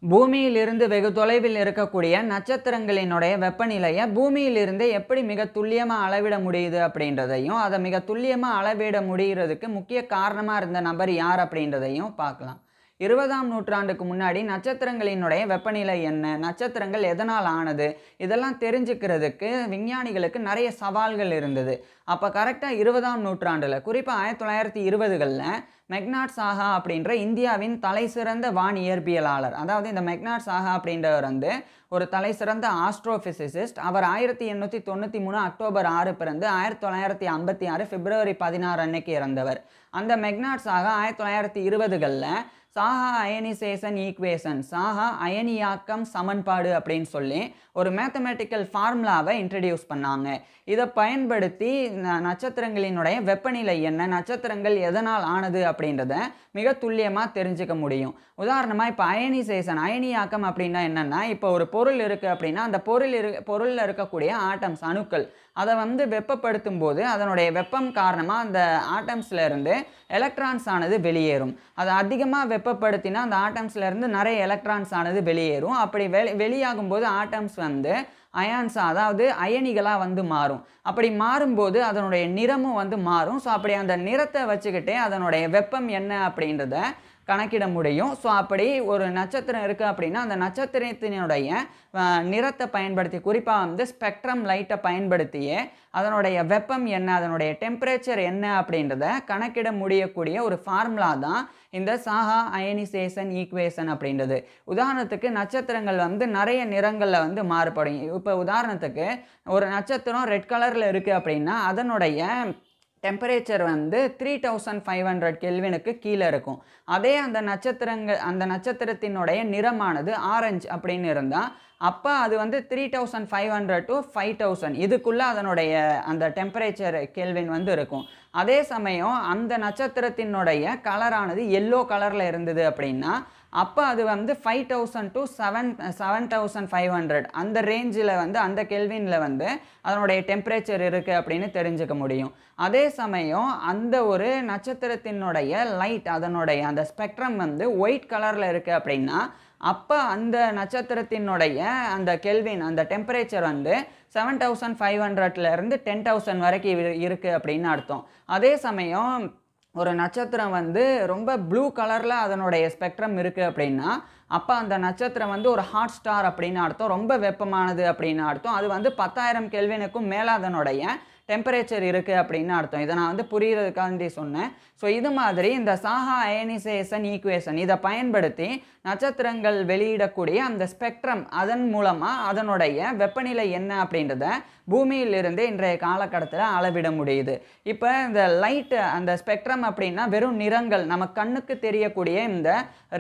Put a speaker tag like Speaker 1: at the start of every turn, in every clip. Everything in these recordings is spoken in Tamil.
Speaker 1: பூமியிலிருந்து வெகு தொலைவில் இருக்கக்கூடிய நட்சத்திரங்களினுடைய வெப்பநிலையை பூமியிலிருந்து எப்படி மிக துல்லியமாக அளவிட முடியுது அப்படின்றதையும், அதை மிக துல்லியமாக அளவிட முடிகிறதுக்கு முக்கிய காரணமாக இருந்த நபர் யார் அப்படின்றதையும் பார்க்கலாம். 20ஆம் நூற்றாண்டுக்கு முன்னாடி நட்சத்திரங்களினுடைய வெப்பநிலை என்ன, நட்சத்திரங்கள் எதனால் ஆனது, இதெல்லாம் தெரிஞ்சுக்கிறதுக்கு விஞ்ஞானிகளுக்கு நிறைய சவால்கள் இருந்தது. அப்போ கரெக்டாக 20ஆம் நூற்றாண்டில், குறிப்பாக 1920களில் மெக்னாட் சாஹா அப்படின்ற இந்தியாவின் தலைசிறந்த வான் இயற்பியலாளர், அதாவது இந்த மெக்னாட் சாஹா அப்படின்றவர் வந்து ஒரு தலைசிறந்த ஆஸ்ட்ரோபிசிசிஸ்ட். அவர் 1893 அக்டோபர் 6 பிறந்து 1956 பிப்ரவரி 16 அன்னைக்கு இறந்தவர். அந்த மெக்னாட் சாஹா 1920களில் சாஹா அயனிசேஷன் ஈக்குவேஷன், சாஹா அயனியாக்கம் சமன்பாடு அப்படின்னு சொல்லி ஒரு மேத்தமேட்டிக்கல் ஃபார்முலாவை இன்ட்ரடியூஸ் பண்ணாங்க. இதை பயன்படுத்தி நட்சத்திரங்களினுடைய வெப்பநிலை என்ன, நட்சத்திரங்கள் எதனால் ஆனது அப்படின்றத மிக துல்லியமாக தெரிஞ்சுக்க முடியும். உதாரணமாக இப்போ அயனிசேஷன், அயனியாக்கம் அப்படின்னா என்னென்னா, இப்போ ஒரு பொருள் இருக்குது அப்படின்னா அந்த பொருளில் இருக்கக்கூடிய ஆட்டம்ஸ், அணுக்கள், அதை வந்து வெப்பப்படுத்தும் போது அதனுடைய வெப்பம் காரணமாக அந்த ஆட்டம்ஸில் இருந்து எலக்ட்ரான்ஸ் ஆனது வெளியேறும். அதை அதிகமாக வெப்பப்படுத்தினா அந்த ஆட்டம்ஸில் இருந்து நிறைய எலக்ட்ரான்ஸ் ஆனது வெளியேறும். அப்படி வெளியாகும் போது ஆட்டம்ஸ் வந்து அயான்ஸா, அதாவது அயனிகளாக வந்து மாறும். அப்படி மாறும்போது அதனுடைய நிறமும் வந்து மாறும். ஸோ அப்படி அந்த நிறத்தை வச்சுக்கிட்டே அதனுடைய வெப்பம் என்ன அப்படின்றத கணக்கிட முடியும். ஸோ அப்படி ஒரு நட்சத்திரம் இருக்குது அப்படின்னா அந்த நட்சத்திரத்தினுடைய நிறத்தை பயன்படுத்தி, குறிப்பாக வந்து ஸ்பெக்ட்ரம் லைட்டை பயன்படுத்தியே அதனுடைய வெப்பம் என்ன, அதனுடைய டெம்பரேச்சர் என்ன அப்படின்றத கணக்கிட முடியக்கூடிய ஒரு ஃபார்முலா தான் இந்த சாஹா அயனிசேஷன் ஈக்குவேஷன் அப்படின்றது. உதாரணத்துக்கு நட்சத்திரங்கள் வந்து நிறைய நிறங்களில் வந்து மாறுபடும். இப்போ உதாரணத்துக்கு ஒரு நட்சத்திரம் ரெட் கலரில் இருக்குது அப்படின்னா அதனுடைய டெம்பரேச்சர் வந்து 3500 கெல்வினுக்கு கீழே இருக்கும். அதே அந்த நட்சத்திரத்தினுடைய நிறமானது ஆரஞ்சு அப்படின்னு இருந்தால் அப்போ அது வந்து 3500 to 5000 இதுக்குள்ளே அதனுடைய அந்த டெம்பரேச்சர் கெல்வின் வந்து இருக்கும். அதே சமயம் அந்த நட்சத்திரத்தினுடைய கலரானது எல்லோ கலரில் இருந்தது அப்படின்னா அப்போ அது வந்து 5000 to 7500 அந்த ரேஞ்சில் வந்து அந்த கெல்வினில் வந்து அதனுடைய டெம்பரேச்சர் இருக்குது அப்படின்னு தெரிஞ்சுக்க முடியும். அதே சமயம் அந்த ஒரு நட்சத்திரத்தினுடைய லைட், அதனுடைய அந்த ஸ்பெக்ட்ரம் வந்து ஒயிட் கலரில் இருக்குது அப்படின்னா அப்போ அந்த நட்சத்திரத்தினுடைய அந்த கெல்வின், அந்த டெம்பரேச்சர் வந்து 7500லேருந்து 10,000 வரைக்கும் இருக்குது அப்படின்னு அர்த்தம். அதே சமயம் ஒரு நட்சத்திரம் வந்து ரொம்ப ப்ளூ கலரில் அதனுடைய ஸ்பெக்ட்ரம் இருக்குது அப்படின்னா அப்போ அந்த நட்சத்திரம் வந்து ஒரு ஹாட் ஸ்டார் அப்படின்னு அர்த்தம், ரொம்ப வெப்பமானது அப்படின்னு அர்த்தம். அது வந்து 10,000 கெல்வினுக்கும் மேலே அதனுடைய டெம்பரேச்சர் இருக்குது அப்படின்னு அர்த்தம். இதை நான் வந்து புரிகிறதுக்காண்டி சொன்னேன். ஸோ இது மாதிரி இந்த சாஹா அயனிசேஷன் ஈக்குவேஷன் இதை பயன்படுத்தி நட்சத்திரங்கள் வெளியிடக்கூடிய அந்த ஸ்பெக்ட்ரம், அதன் மூலமாக அதனுடைய வெப்பநிலை என்ன அப்படின்றத பூமியிலிருந்து இன்றைய காலகட்டத்தில் அளவிட முடியுது. இப்போ இந்த லைட்டு, அந்த ஸ்பெக்ட்ரம் அப்படின்னா வெறும் நிறங்கள், நம்ம கண்ணுக்கு தெரியக்கூடிய இந்த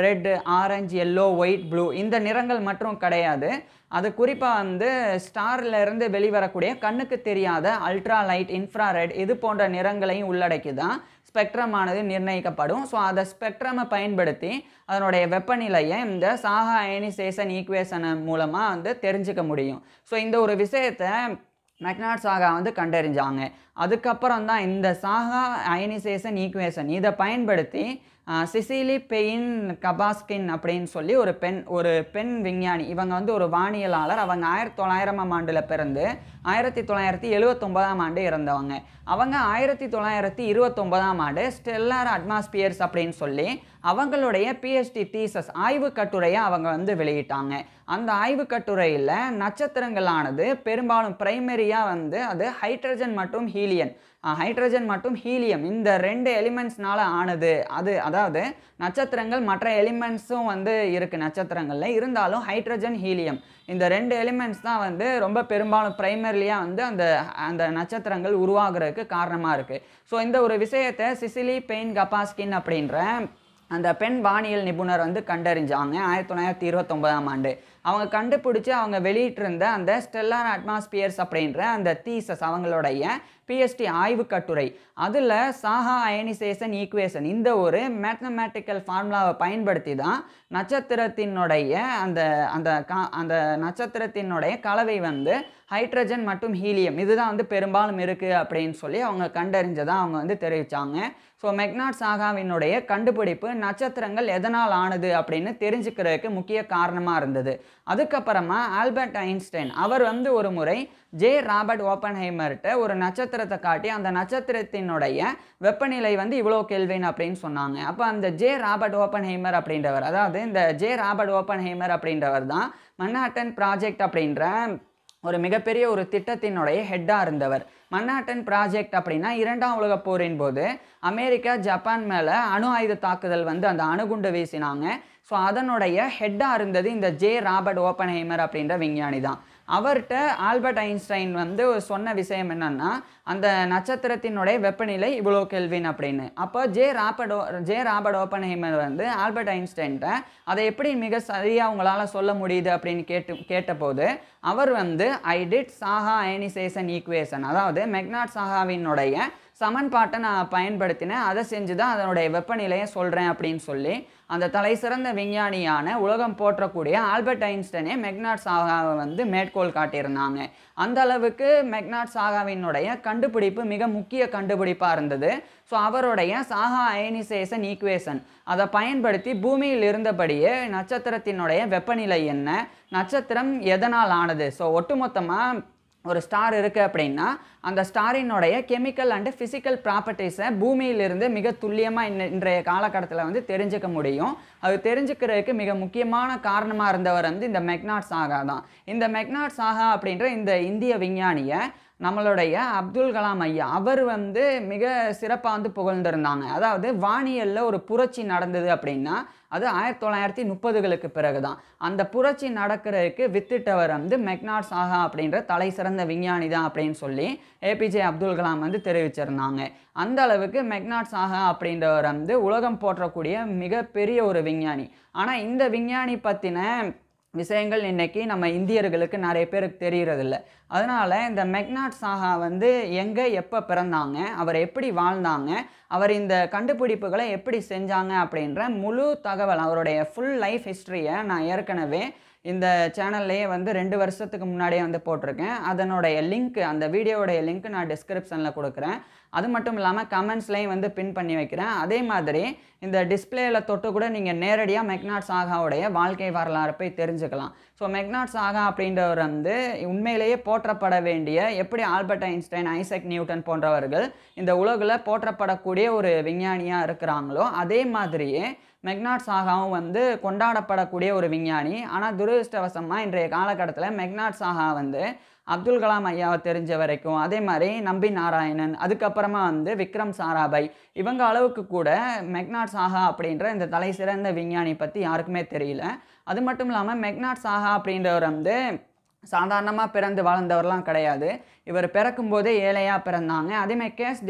Speaker 1: red, orange, yellow, white, blue இந்த நிறங்கள் மட்டும் கிடையாது. அது குறிப்பாக வந்து ஸ்டாரில் இருந்து வெளிவரக்கூடிய கண்ணுக்கு தெரியாத அல்ட்ரா லைட், இன்ஃப்ராரெட் இது போன்ற நிறங்களையும் உள்ளடக்கி தான் ஸ்பெக்ட்ரமானது நிர்ணயிக்கப்படும். ஸோ அதை ஸ்பெக்ட்ரமை பயன்படுத்தி அதனுடைய வெப்பநிலையை இந்த சாஹா அயனிசேஷன் ஈக்குவேஷன் மூலமாக வந்து தெரிஞ்சுக்க முடியும். ஸோ இந்த ஒரு விஷயத்தை மெக்னாட் சாஹா வந்து கண்டறிஞ்சாங்க. அதுக்கப்புறம் தான் இந்த சாஹா அயனிசேஷன் ஈக்குவேஷன் இதை பயன்படுத்தி சிசிலி பெயின் கபாஸ்கின் அப்படின்னு சொல்லி ஒரு பெண் விஞ்ஞானி, இவங்க வந்து ஒரு வானியலாளர். அவங்க 1900ஆம் ஆண்டில் பிறந்து 1979ஆம் ஆண்டு இறந்தவங்க. அவங்க 1929ஆம் ஆண்டு ஸ்டெல்லார் அட்மாஸ்பியர்ஸ் அப்படின்னு சொல்லி அவங்களுடைய பிஹெச்டி தீசஸ் ஆய்வு கட்டுரையை அவங்க வந்து வெளியிட்டாங்க. அந்த ஆய்வு கட்டுரையில் நட்சத்திரங்களானது பெரும்பாலும் பிரைமரியாக வந்து அது ஹைட்ரஜன் மற்றும் ஹீலியம் இந்த 2 எலிமெண்ட்ஸ்னால ஆனது. அதாவது நட்சத்திரங்கள் மற்ற எலிமெண்ட்ஸும் வந்து இருக்குது நட்சத்திரங்களில், இருந்தாலும் ஹைட்ரஜன், ஹீலியம் இந்த 2 எலிமெண்ட்ஸ் தான் வந்து ரொம்ப பெரும்பாலும் பிரைமரியாக வந்து அந்த நட்சத்திரங்கள் உருவாகிறதுக்கு காரணமாக இருக்குது. ஸோ இந்த ஒரு விஷயத்தை சிசிலி பெயின் கபாஸ்கின் அப்படின்ற அந்த பெண் வானியல் நிபுணர் வந்து கண்டறிஞ்சாங்க 1929ஆம் ஆண்டு. அவங்க கண்டுபிடிச்சி அவங்க வெளியிட்டிருந்த அந்த ஸ்டெல்லார் அட்மாஸ்பியர்ஸ் அப்படின்ற அந்த தீசஸ், அவங்களுடைய பிஎஸ்டி ஆய்வு கட்டுரை. அதில் சாஹா அயனிசேஷன் ஈக்குவேஷன் இந்த ஒரு மேத்தமேட்டிக்கல் ஃபார்முலாவை பயன்படுத்தி தான் நட்சத்திரத்தினுடைய அந்த அந்த அந்த நட்சத்திரத்தினுடைய கலவை வந்து ஹைட்ரஜன் மற்றும் ஹீலியம் இதுதான் வந்து பெரும்பாலும் இருக்குது அப்படின்னு சொல்லி அவங்க கண்டறிஞ்சதாக அவங்க வந்து தெரிவித்தாங்க. ஸோ மெக்னாட் சாகாவினுடைய கண்டுபிடிப்பு நட்சத்திரங்கள் எதனால் ஆனது அப்படின்னு தெரிஞ்சுக்கிறதுக்கு முக்கிய காரணமாக இருந்தது. அதுக்கப்புறமா ஆல்பர்ட் ஐன்ஸ்டைன் அவர் வந்து ஒரு முறை ஜே ராபர்ட் ஓப்பன்ஹைமர்கிட்ட ஒரு நட்சத்திரத்தை காட்டி அந்த நட்சத்திரத்தினுடைய வெப்பநிலை வந்து இவ்வளோ கெல்வின் அப்படின்னு சொன்னாங்க. அப்போ அந்த ஜே ராபர்ட் ஓப்பன்ஹைமர் அப்படின்றவர், அதாவது இந்த ஜே ராபர்ட் ஓப்பன்ஹைமர் அப்படின்றவர் தான் மன்ஹாட்டன் ப்ராஜெக்ட் அப்படின்ற ஒரு மிகப்பெரிய ஒரு திட்டத்தினுடைய ஹெட்டாக இருந்தவர். மன்ஹாட்டன் ப்ராஜெக்ட் அப்படின்னா 2ஆம் உலகப் போரின் போது அமெரிக்கா ஜப்பான் மேலே அணு ஆயுத தாக்குதல் வந்து அந்த அணுகுண்டு வீசினாங்க. ஸோ அதனுடைய ஹெட்டாக இருந்தது இந்த ஜே ராபர்ட் ஓப்பன்ஹைமர் அப்படின்ற விஞ்ஞானி தான். அவர்கிட்ட ஆல்பர்ட் ஐன்ஸ்டைன் வந்து சொன்ன விஷயம் என்னன்னா, அந்த நட்சத்திரத்தினுடைய வெப்பநிலை இவ்வளோ கெல்வின் அப்படின்னு. அப்போ ஜே ராபர்ட் ஓப்பன்ஹைமர் வந்து ஆல்பர்ட் ஐன்ஸ்டைன்கிட்ட அதை எப்படி மிக சரியாக உங்களால் சொல்ல முடியுது அப்படின்னு கேட்டபோது அவர் வந்து I did Saha ionization equation, அதாவது மெக்னாட் சாகாவினுடைய சமன்பாட்டை நான் பயன்படுத்தினேன், அதை செஞ்சு தான் அதனுடைய வெப்பநிலையை சொல்கிறேன் அப்படின்னு சொல்லி அந்த தலை சிறந்த விஞ்ஞானியான உலகம் போற்றக்கூடிய ஆல்பர்ட் ஐன்ஸ்டைனே மெக்னாட் சாகாவை வந்து மேற்கோள் காட்டியிருந்தாங்க. அந்த அளவுக்கு மெக்னாட் சாகாவினுடைய கண்டுபிடிப்பு மிக முக்கிய கண்டுபிடிப்பாக இருந்தது. ஸோ அவருடைய சாஹா அயனிசேஷன் ஈக்குவேஷன் அதை பயன்படுத்தி பூமியில் இருந்தபடியே நட்சத்திரத்தினுடைய வெப்பநிலை என்ன, நட்சத்திரம் எதனால் ஆனது, ஸோ ஒட்டுமொத்தமாக ஒரு ஸ்டார் இருக்குது அப்படின்னா அந்த ஸ்டாரினுடைய கெமிக்கல் அண்டு ஃபிசிக்கல் ப்ராப்பர்ட்டிஸை பூமியிலிருந்து மிக துல்லியமாக இன்றைய காலகட்டத்தில் வந்து தெரிஞ்சுக்க முடியும். அது தெரிஞ்சுக்கிறதுக்கு மிக முக்கியமான காரணமாக இருந்தவர் வந்து இந்த மெக்னாட் சாகா தான். இந்த மெக்னாட் சாகா அப்படின்ற இந்த இந்திய விஞ்ஞானியை நம்மளுடைய அப்துல் கலாம் ஐயா அவர் வந்து மிக சிறப்பாக வந்து புகழ்ந்திருந்தாங்க. அதாவது வானியலில் ஒரு புரட்சி நடந்தது அப்படின்னா அது 1930களுக்கு பிறகு தான். அந்த புரட்சி நடக்கிறதுக்கு வித்திட்டவர் வந்து மெக்னாட் சாகா அப்படின்ற தலை சிறந்த விஞ்ஞானி தான் அப்படின்னு சொல்லி ஏபிஜே அப்துல் கலாம் வந்து தெரிவிச்சிருந்தாங்க. அந்த அளவுக்கு மெக்னாட் சாகா அப்படின்றவர் வந்து உலகம் போற்றக்கூடிய மிகப்பெரிய ஒரு விஞ்ஞானி. ஆனால் இந்த விஞ்ஞானி பற்றின விஷயங்கள் இன்றைக்கி நம்ம இந்தியர்களுக்கு நிறைய பேருக்கு தெரியறதில்ல. அதனால் இந்த மெக்னாட் சாகா வந்து எங்கே எப்போ பிறந்தாங்க, அவர் எப்படி வாழ்ந்தாங்க, அவர் இந்த கண்டுபிடிப்புகளை எப்படி செஞ்சாங்க அப்படின்ற முழு தகவல் அவருடைய ஃபுல் லைஃப் ஹிஸ்ட்ரியை நான் ஏற்கனவே இந்த சேனல்லையே வந்து 2 வருஷத்துக்கு முன்னாடியே வந்து போட்டிருக்கேன். அதனுடைய லிங்க், அந்த வீடியோவுடைய லிங்க் நான் டிஸ்கிரிப்ஷனில் கொடுக்குறேன். அது மட்டும் இல்லாமல் கமெண்ட்ஸ்லையும் வந்து பின் பண்ணி வைக்கிறேன். அதே மாதிரி இந்த டிஸ்பிளேயில் தொட்டு கூட நீங்கள் நேரடியாக மெக்னாட் சாகாவுடைய வாழ்க்கை வரலாறு போய் தெரிஞ்சுக்கலாம். ஸோ மெக்னாட் சாகா அப்படின்றவர் வந்து உண்மையிலேயே போற்றப்பட வேண்டிய, எப்படி ஆல்பர்ட் ஐன்ஸ்டைன், ஐசக் நியூட்டன் போன்றவர்கள் இந்த உலகில் போற்றப்படக்கூடிய ஒரு விஞ்ஞானியாக இருக்கிறாங்களோ அதே மாதிரியே மெக்னாட் சாகாவும் வந்து கொண்டாடப்படக்கூடிய ஒரு விஞ்ஞானி. ஆனால் துரதிர்ஷ்டவசமாக இன்றைய காலகட்டத்தில் மெக்னாட் சாகா வந்து அப்துல் கலாம் ஐயாவை தெரிஞ்ச வரைக்கும், அதே மாதிரி நம்பி நாராயணன், அதுக்கப்புறமா வந்து விக்ரம் சாராபாய், இவங்க அளவுக்கு கூட மெக்னாட் சாகா அப்படின்ற இந்த தலை சிறந்த விஞ்ஞானி பற்றி யாருக்குமே தெரியல. அது மட்டும் இல்லாமல் மெக்னாட் சாகா அப்படின்றவர் வந்து சாதாரணமாக பிறந்து வளர்ந்தவர்லாம் கிடையாது. இவர் பிறக்கும்போதே ஏழையாக பிறந்தாங்க. அதேமாதிரி கேஸ்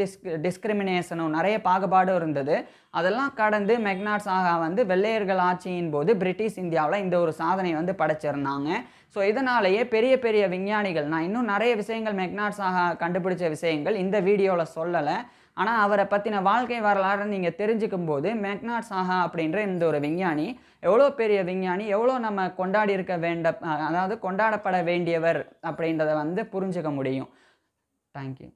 Speaker 1: டிஸ்கிரிமினேஷனும் நிறைய பாகுபாடும் இருந்தது. அதெல்லாம் கடந்து மெக்னாட் சாகா வந்து வெள்ளையர்கள் ஆட்சியின் போது பிரிட்டிஷ் இந்தியாவில் இந்த ஒரு சாதனை வந்து படைச்சிருந்தாங்க. ஸோ இதனாலேயே பெரிய பெரிய விஞ்ஞானிகள், நான் இன்னும் நிறைய விஷயங்கள் மெக்னாட் சாகா கண்டுபிடிச்ச விஷயங்கள் இந்த வீடியோவில் சொல்லலை. ஆனால் அவரை பற்றின வாழ்க்கை வரலாறு நீங்கள் தெரிஞ்சுக்கும் போது மெக்னாட் சாகா அப்படின்ற இந்த ஒரு விஞ்ஞானி எவ்வளோ பெரிய விஞ்ஞானி, எவ்வளோ நம்ம கொண்டாடி இருக்க அதாவது கொண்டாடப்பட வேண்டியவர் அப்படின்றத வந்து புரிஞ்சுக்க முடியும். தேங்க்யூ.